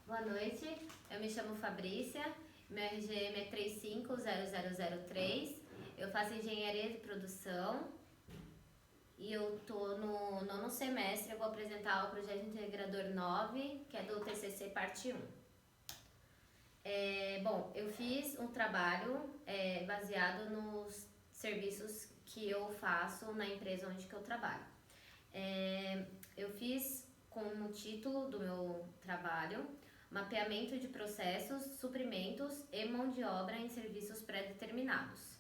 Boa noite, eu me chamo Fabrícia, meu RGM é 350003, eu faço engenharia de produção e eu tô no nono semestre, eu vou apresentar o projeto integrador 9, que é do TCC parte 1. Bom, eu fiz um trabalho baseado nos serviços que eu faço na empresa onde que eu trabalho. Eu fiz como título do meu trabalho mapeamento de processos, suprimentos e mão de obra em serviços pré-determinados.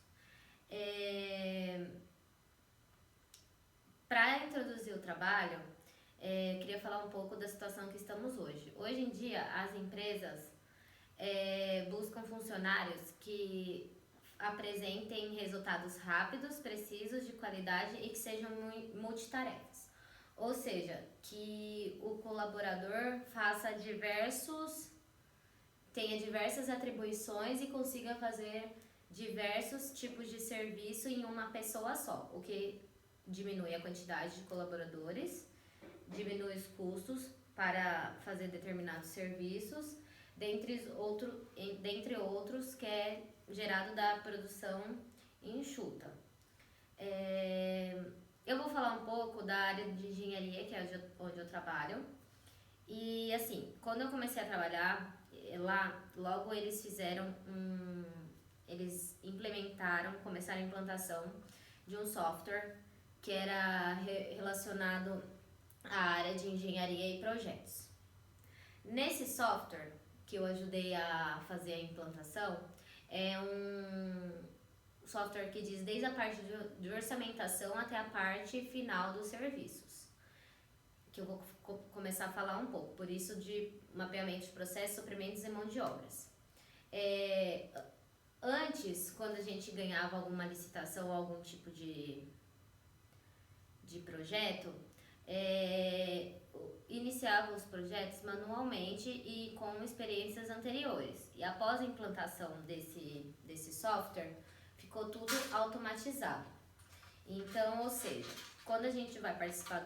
Para introduzir o trabalho, queria falar um pouco da situação que estamos hoje. Hoje em dia, as empresas buscam funcionários que apresentem resultados rápidos, precisos, de qualidade e que sejam multitarefas. Ou seja, que o colaborador tenha diversas atribuições e consiga fazer diversos tipos de serviço em uma pessoa só, o que diminui a quantidade de colaboradores, diminui os custos para fazer determinados serviços, dentre outros que é gerado da produção enxuta. Eu vou falar um pouco da área de engenharia, que é onde eu trabalho. E assim, quando eu comecei a trabalhar lá, logo começaram a implantação de um software que era relacionado à área de engenharia e projetos. Nesse software que eu ajudei a fazer a implantação, é um software que diz desde a parte de orçamentação até a parte final dos serviços, que eu vou começar a falar um pouco, por isso de mapeamento de processos, suprimentos e mão de obras. Antes, quando a gente ganhava alguma licitação ou algum tipo de projeto, iniciava os projetos manualmente e com experiências anteriores. E após a implantação desse software, ficou tudo automatizado. Então, ou seja, quando a gente vai participar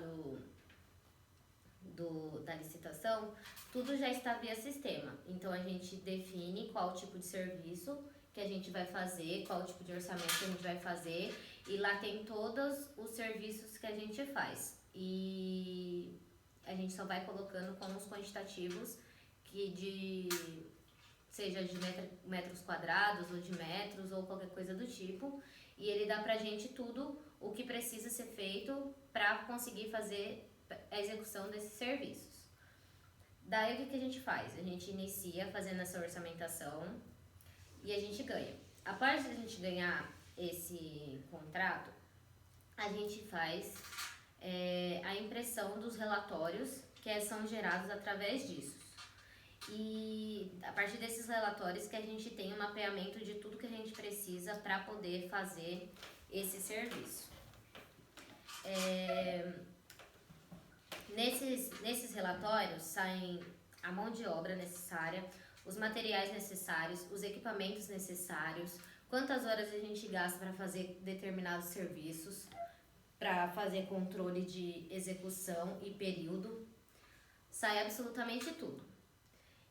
da licitação, tudo já está via sistema. Então, a gente define qual tipo de serviço que a gente vai fazer, qual tipo de orçamento que a gente vai fazer, e lá tem todos os serviços que a gente faz. E a gente só vai colocando como os quantitativos, seja de metros quadrados ou de metros ou qualquer coisa do tipo, e ele dá pra gente tudo o que precisa ser feito para conseguir fazer a execução desses serviços. Daí o que a gente faz? A gente inicia fazendo essa orçamentação e a gente ganha. Após de a gente ganhar esse contrato, a gente faz a impressão dos relatórios que são gerados através disso. E a partir desses relatórios que a gente tem um mapeamento de tudo que a gente precisa para poder fazer esse serviço. Nesses relatórios saem a mão de obra necessária, os materiais necessários, os equipamentos necessários, quantas horas a gente gasta para fazer determinados serviços, para fazer controle de execução e período, sai absolutamente tudo.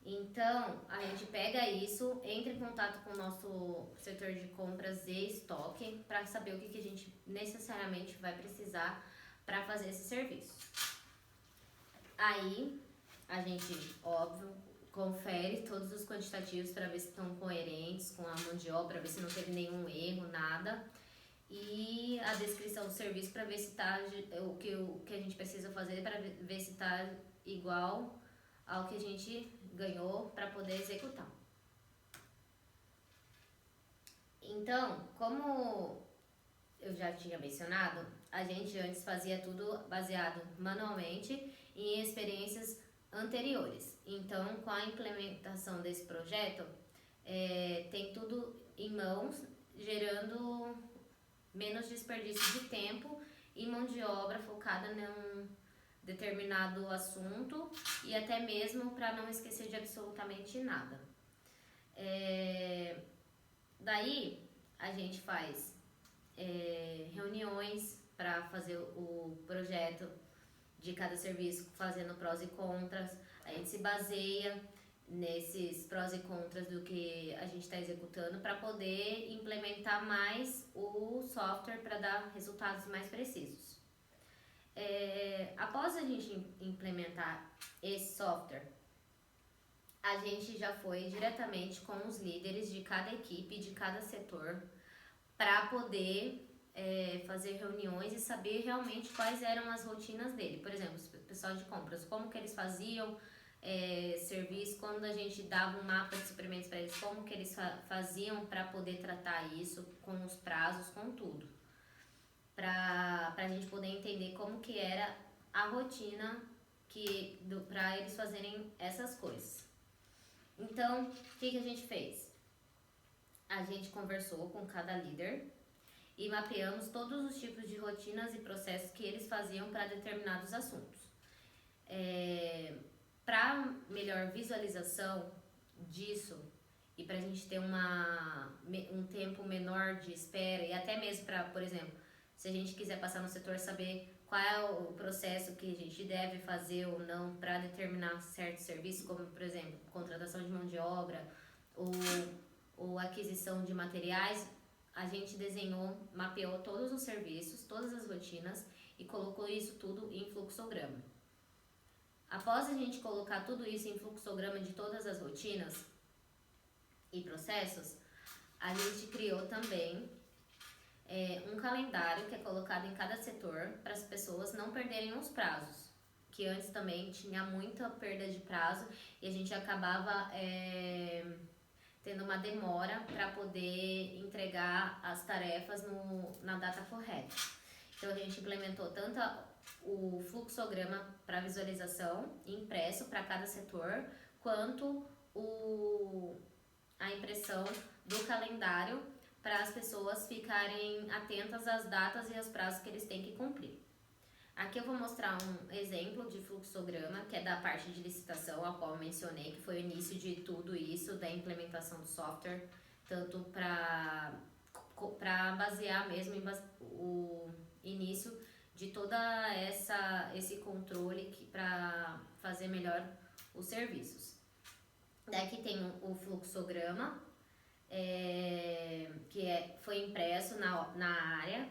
Então, a gente pega isso, entra em contato com o nosso setor de compras e estoque para saber o que a gente necessariamente vai precisar para fazer esse serviço. Aí, a gente, óbvio, confere todos os quantitativos para ver se estão coerentes com a mão de obra, para ver se não teve nenhum erro, nada. E a descrição do serviço para ver se está o que a gente precisa fazer, para ver se está igual ao que a gente ganhou para poder executar. Então, como eu já tinha mencionado, a gente antes fazia tudo baseado manualmente em experiências anteriores. Então, com a implementação desse projeto, tem tudo em mãos, gerando menos desperdício de tempo e mão de obra focada num determinado assunto e até mesmo para não esquecer de absolutamente nada. Daí a gente faz reuniões para fazer o projeto de cada serviço, fazendo prós e contras. A gente se baseia nesses prós e contras do que a gente está executando para poder implementar mais o software para dar resultados mais precisos. Após a gente implementar esse software, a gente já foi diretamente com os líderes de cada equipe, de cada setor, para poder fazer reuniões e saber realmente quais eram as rotinas dele. Por exemplo, o pessoal de compras, como que eles faziam serviço, quando a gente dava um mapa de suprimentos para eles, como que eles faziam para poder tratar isso, com os prazos, com tudo. Para a gente poder entender como que era a rotina para eles fazerem essas coisas. Então, o que a gente fez? A gente conversou com cada líder e mapeamos todos os tipos de rotinas e processos que eles faziam para determinados assuntos. Para melhor visualização disso e para a gente ter um tempo menor de espera e até mesmo para, por exemplo, se a gente quiser passar no setor, saber qual é o processo que a gente deve fazer ou não para determinar certo serviço, como, por exemplo, contratação de mão de obra ou aquisição de materiais, a gente mapeou todos os serviços, todas as rotinas e colocou isso tudo em fluxograma. Após a gente colocar tudo isso em fluxograma de todas as rotinas e processos, a gente criou também um calendário que é colocado em cada setor para as pessoas não perderem os prazos, que antes também tinha muita perda de prazo e a gente acabava tendo uma demora para poder entregar as tarefas na data correta. Então a gente implementou tanto o fluxograma para visualização impresso para cada setor, quanto a impressão do calendário para as pessoas ficarem atentas às datas e aos prazos que eles têm que cumprir. Aqui eu vou mostrar um exemplo de fluxograma, que é da parte de licitação, a qual eu mencionei, que foi o início de tudo isso, da implementação do software, tanto para basear mesmo o início de toda esse controle para fazer melhor os serviços. Daqui tem o fluxograma, que foi impresso na área,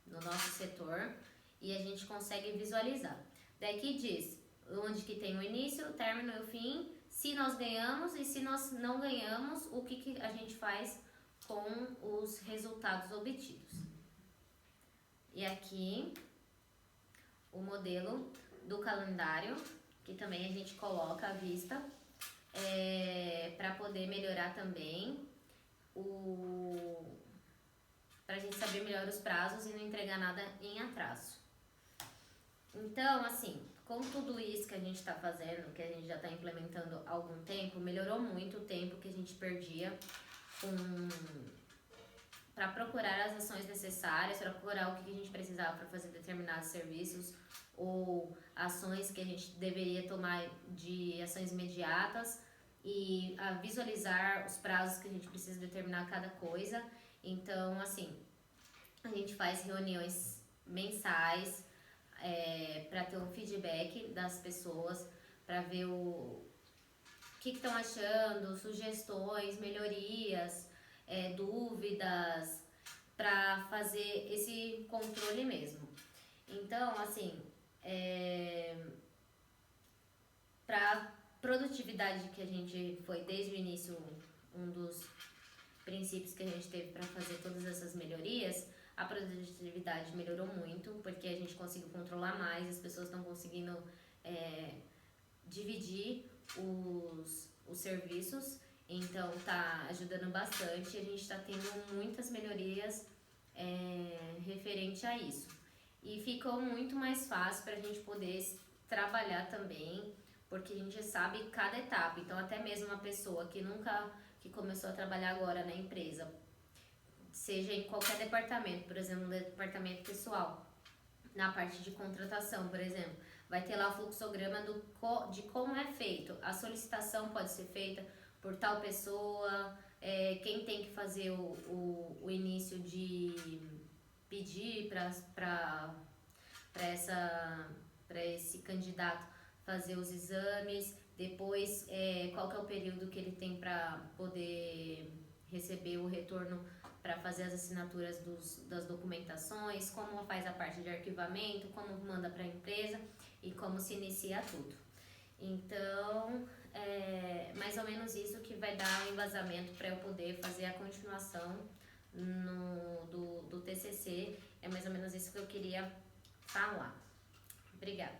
no nosso setor, e a gente consegue visualizar. Daqui diz onde que tem o início, o término e o fim, se nós ganhamos e se nós não ganhamos, o que a gente faz com os resultados obtidos. E aqui o modelo do calendário, que também a gente coloca à vista, para poder melhorar também para a gente saber melhor os prazos e não entregar nada em atraso. Então, assim, com tudo isso que a gente está fazendo, que a gente já está implementando há algum tempo, melhorou muito o tempo que a gente perdia para procurar as ações necessárias, para procurar o que a gente precisava para fazer determinados serviços ou ações que a gente deveria tomar de ações imediatas e a visualizar os prazos que a gente precisa determinar cada coisa. Então, assim, a gente faz reuniões mensais para ter um feedback das pessoas, para ver o que estão achando, sugestões, melhorias, dúvidas, para fazer esse controle mesmo. Então, assim, para produtividade que a gente foi desde o início um dos princípios que a gente teve para fazer todas essas melhorias, a produtividade melhorou muito, porque a gente conseguiu controlar mais, as pessoas estão conseguindo dividir os serviços, então tá ajudando bastante, a gente está tendo muitas melhorias referente a isso. E ficou muito mais fácil para a gente poder trabalhar também, porque a gente sabe cada etapa. Então até mesmo uma pessoa que começou a trabalhar agora na empresa, seja em qualquer departamento, por exemplo, no departamento pessoal, na parte de contratação, por exemplo, vai ter lá o fluxograma de como é feito. A solicitação pode ser feita por tal pessoa, quem tem que fazer o início de pedir para esse candidato fazer os exames, Depois, qual que é o período que ele tem para poder receber o retorno para fazer as assinaturas das documentações, como faz a parte de arquivamento, como manda para a empresa e como se inicia tudo. Então, mais ou menos isso que vai dar o embasamento para eu poder fazer a continuação do TCC. É mais ou menos isso que eu queria falar. Obrigada.